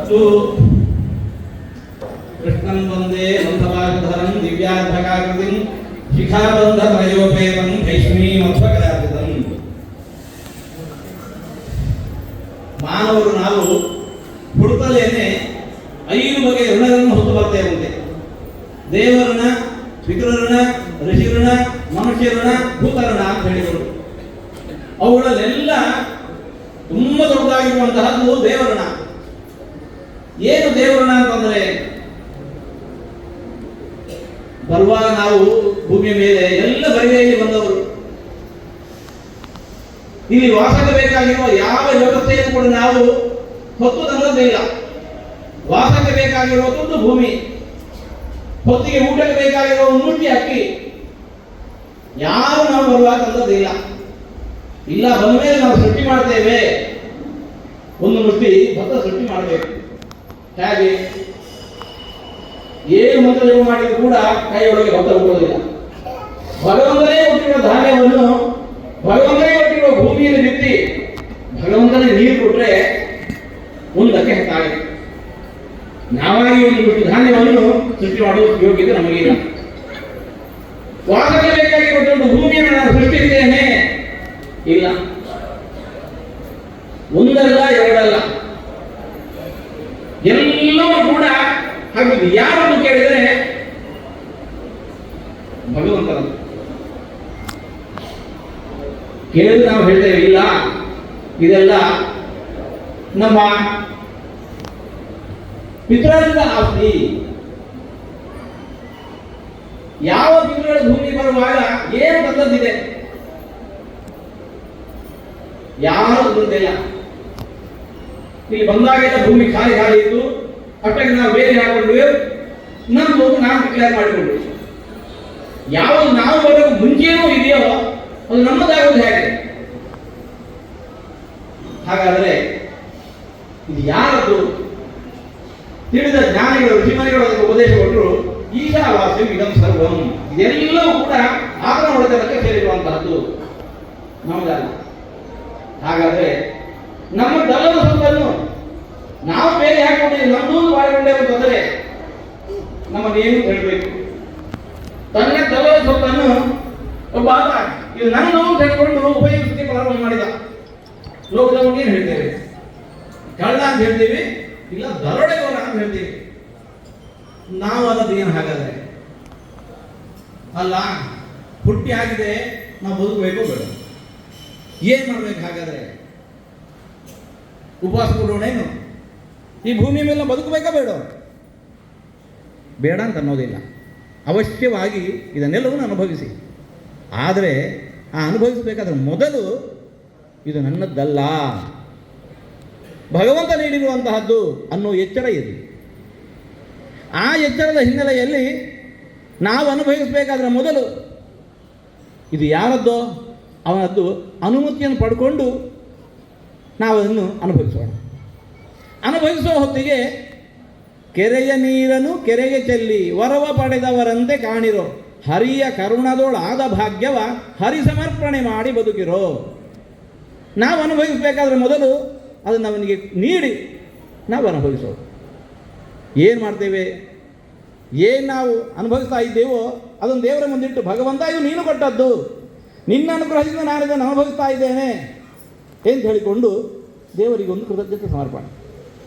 ಅತ್ತು ಕೃಷ್ಣಂ ವಂದೇ ಮಂದವಾಗಧರಂ ದಿವ್ಯಾಧ್ವಕಾಕೃತಿಂ ಶಿಖಾಬಂಧ ತ್ರಯೋಪೇತಂ ಭೈಷ್ಮೀಮಧ್ವಕರಾಜಿತಂ. ಮಾನವರು ನಾವು ಹುಡುಕಲೇನೆ 5 ಬಗೆಯ ಋಣಗಳನ್ನು ಹೊತ್ತು ಬರ್ತೇವಂತೆ. ದೇವಋಣ, ಪಿತೃಋಣ, ಋಷಿಋಣ, ಮನುಷ್ಯಋಣ, ಭೂತಋಣ ಅಂತ ಹೇಳಿದರು. ಅವುಗಳಲ್ಲೆಲ್ಲ ತುಂಬ ದೊಡ್ಡದಾಗಿರುವಂತಹದ್ದು ದೇವಋಣ. ಏನು ದೇವಋಣ ಅಂತಂದ್ರೆ, ಬರುವಾಗ ನಾವು ಭೂಮಿಯ ಮೇಲೆ ಎಲ್ಲ ಬರಿವೆಯಲ್ಲಿ ಬಂದವರು. ಇಲ್ಲಿ ವಾಸಕ್ಕೆ ಬೇಕಾಗಿರುವ ಯಾವ ವ್ಯವಸ್ಥೆಯನ್ನು ಕೂಡ ನಾವು ಹೊತ್ತು ತಂದದ್ದಿಲ್ಲ. ವಾಸಕ್ಕೆ ಬೇಕಾಗಿರುವುದು ಭೂಮಿ, ಹೊತ್ತಿಗೆ ಊಟಕ್ಕೆ ಬೇಕಾಗಿರುವ ಒಂದು ಮುಟ್ಟಿ ಅಕ್ಕಿ ಯಾರು ನಾವು ಬರುವಾಗ ತಂದದ್ದಿಲ್ಲ. ಇಲ್ಲ, ಬಂದ ಮೇಲೆ ನಾವು ಸೃಷ್ಟಿ ಮಾಡ್ತೇವೆ, ಒಂದು ಮುಟ್ಟಿ ಭತ್ತ ಸೃಷ್ಟಿ ಮಾಡಬೇಕು. ಹೇಗೆ ಏನು ಮಂತ್ರ ಜಪ ಮಾಡಿದ್ರು ಕೂಡ ಕೈಯೊಳಗೆ ಭತ್ತ ಹುಟ್ಟುವುದಿಲ್ಲ. ಭಗವಂತನೇ ಕೊಟ್ಟಿರುವ ಧಾನ್ಯವನ್ನು ಭಗವಂತನೇ ಕೊಟ್ಟಿರುವ ಭೂಮಿಯಲ್ಲಿ ಬಿತ್ತಿ ಭಗವಂತನೇ ನೀರು ಕೊಟ್ಟರೆ ಮುಂದಕ್ಕೆ ಹೆಚ್ಚಾಗಿದೆ. ನಾವಾಗಿ ಒಂದು ಬಿಟ್ಟು ಧಾನ್ಯವನ್ನು ಸೃಷ್ಟಿ ಮಾಡುವ ಯೋಗ್ಯತೆ ನಮಗಿಲ್ಲ. ವಾಸಕ್ಕೆ ಬೇಕಾಗಿರುವಂತಹ ಭೂಮಿಯನ್ನು ನಾನು ಸೃಷ್ಟಿಸಿದ್ದೇನೆ, ಇಲ್ಲ. ಒಂದಲ್ಲ ಎರಡಲ್ಲ, ಎಲ್ಲವೂ ಕೂಡ ಹಾಗೆ. ಯಾರನ್ನು ಕೇಳಿದರೆ ಭಗವಂತನ ಕೇಳಿದ್ರೆ ನಾವು ಹೇಳ್ತೇವೆ, ಇಲ್ಲ ಇದೆಲ್ಲ ನಮ್ಮ ಪಿತೃಗಳ ಆಸ್ತಿ. ಯಾವ ಪಿತೃಗಳ ಭೂಮಿ ಬರುವಾಗ ಏನು ಬಂದದ್ದಿದೆ? ಯಾರು ಬಂದಿಲ್ಲ. ಇಲ್ಲಿ ಬಂದಾಗೆಲ್ಲ ಭೂಮಿ ಖಾಲಿ ಖಾಲಿ ಇತ್ತು. ಅಷ್ಟಕ್ಕೆ ನಾವು ಬೇರೆ ಹಾಕೊಂಡ್ವಿ, ನಮ್ದು ನಾವು ಡಿಕ್ಲೇರ್ ಮಾಡಿಕೊಂಡ್ವಿ. ಯಾವುದು ನಾವು ಬರೋದು ಮುಂಚೆನೂ ಇದೆಯೋ ಅದು ನಮ್ಮದಾಗೋದು ಹೇಗೆ? ಹಾಗಾದರೆ ಇದು ಯಾರದ್ದು? ತಿಳಿದ ಜ್ಞಾನಿಗಳು, ಋಷಿಮನಿಗಳು ಅದಕ್ಕೆ ಉಪದೇಶ ಕೊಟ್ಟರು. ಈಶಾವಾಸ್ಯಂ ಇದಂ ಸರ್ವಂ, ಇದೆಲ್ಲವೂ ಕೂಡ ಆತನ ಒಡೆತನಕ್ಕೆ ಸೇರಿರುವಂತಹದ್ದು, ನಮ್ಮದಲ್ಲ. ಹಾಗಾದ್ರೆ ನಮ್ಮ ದಲ್ಲದ ಸೊತ್ತನ್ನು ನಾವು ಬೇರೆ ಹಾಕೊಂಡೇವೆ, ನಮ್ಮದೂ ಮಾಡಿಕೊಂಡೇವೆ ಅಂತಂದರೆ ನಮ್ಮನ್ನೇನು ಹೇಳಬೇಕು? ತನ್ನ ದಲ್ಲದ ಸೊತ್ತನ್ನು ಒಬ್ಬ ಇದು ನನ್ನ ಅಂತ ಹೇಳ್ಕೊಂಡು ಉಪಯೋಗಿಸಲಿಕ್ಕೆ ಪ್ರಾರಂಭ ಮಾಡಿದ. ಲೋಕದವರಿಗೆ ಏನು ಹೇಳ್ತೇವೆ? ಕಳ್ಳ ಅಂತ ಹೇಳ್ತೀವಿ, ಇಲ್ಲ ದರೋಡೆಗೋರ ಅಂತ ಹೇಳ್ತೀವಿ. ನಾವು ಅದದ್ದು ಏನು? ಹಾಗಾದ್ರೆ ಅಲ್ಲ, ಹುಟ್ಟಿ ಆಗಿದೆ, ನಾವು ಬದುಕಬೇಕು ಬೇಡ? ಏನ್ ಮಾಡ್ಬೇಕು ಹಾಗಾದ್ರೆ? ಉಪವಾಸ ಕೊಡೋಣೇನು? ಈ ಭೂಮಿ ಮೇಲೆ ಬದುಕಬೇಕಾ ಬೇಡ? ಬೇಡ ಅಂತ ಅನ್ನೋದಿಲ್ಲ. ಅವಶ್ಯವಾಗಿ ಇದನ್ನೆಲ್ಲವನ್ನು ಅನುಭವಿಸಿ. ಆದರೆ ಆ ಅನುಭವಿಸಬೇಕಾದ್ರೆ ಮೊದಲು ಇದು ನನ್ನದ್ದಲ್ಲ, ಭಗವಂತ ನೀಡಿರುವಂತಹದ್ದು ಅನ್ನೋ ಎಚ್ಚರ ಇದೆ. ಆ ಎಚ್ಚರದ ಹಿನ್ನೆಲೆಯಲ್ಲಿ ನಾವು ಅನುಭವಿಸಬೇಕಾದ್ರೆ ಮೊದಲು ಇದು ಯಾರದ್ದೋ ಅವನದ್ದು ಅನುಮತಿಯನ್ನು ಪಡ್ಕೊಂಡು ನಾವು ಅದನ್ನು ಅನುಭವಿಸೋಣ. ಅನುಭವಿಸುವ ಹೊತ್ತಿಗೆ ಕೆರೆಯ ನೀರನ್ನು ಕೆರೆಗೆ ಚೆಲ್ಲಿ ವರವ ಪಡೆದವರಂತೆ ಕಾಣಿರೋ, ಹರಿಯ ಕರುಣದೊಳಾದ ಭಾಗ್ಯವ ಹರಿ ಸಮರ್ಪಣೆ ಮಾಡಿ ಬದುಕಿರೋ. ನಾವು ಅನುಭವಿಸಬೇಕಾದ್ರೆ ಮೊದಲು ಅದನ್ನು ಅವನಿಗೆ ನೀಡಿ ನಾವು ಅನುಭವಿಸೋದು. ಏನು ಮಾಡ್ತೇವೆ? ಏನು ನಾವು ಅನುಭವಿಸ್ತಾ ಇದ್ದೇವೋ ಅದನ್ನು ದೇವರ ಮುಂದಿಟ್ಟು, ಭಗವಂತ ಇದು ನೀನು ಕೊಟ್ಟದ್ದು, ನಿನ್ನ ಅನುಗ್ರಹದಿಂದ ನಾನು ಇದನ್ನು ಅನುಭವಿಸ್ತಾ ಇದ್ದೇನೆ ಎಂದು ಹೇಳಿಕೊಂಡು ದೇವರಿಗೊಂದು ಕೃತಜ್ಞತೆ ಸಮರ್ಪಣೆ.